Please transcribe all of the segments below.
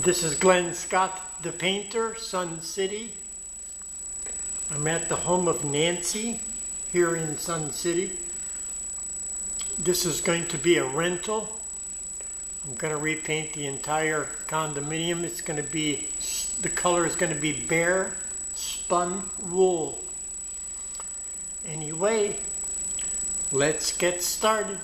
This is Glenn Scott, the painter, Sun City. I'm at the home of Nancy here in Sun City. This is going to be a rental. I'm going to repaint the entire condominium. It's going to be, the color is going to be bare spun wool. Anyway, let's get started.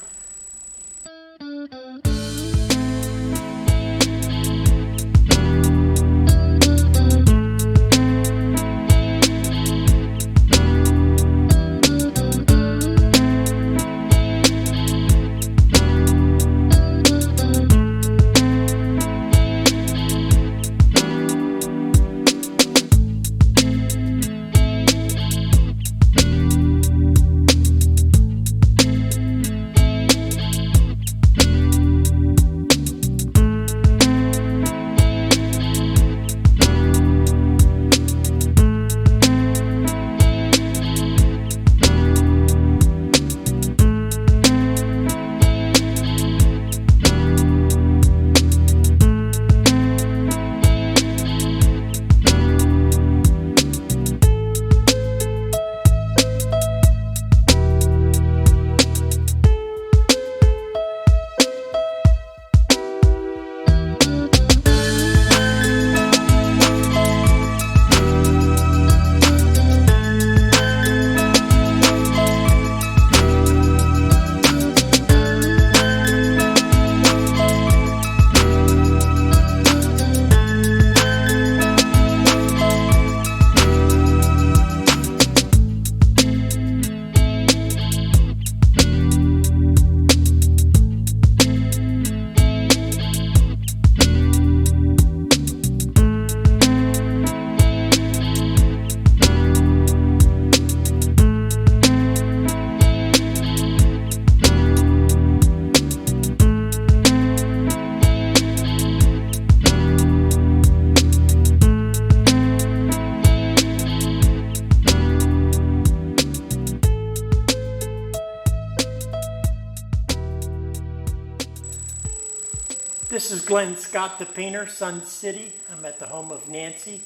This is Glenn Scott, the painter, Sun City. I'm at the home of Nancy.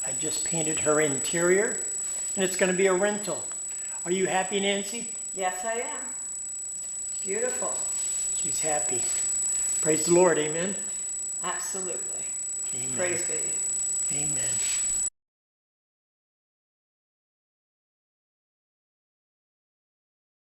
I just painted her interior, and it's going to be a rental. Are you happy, Nancy? Yes, I am. Beautiful. She's happy. Praise the Lord, amen? Absolutely. Amen. Praise be. Amen.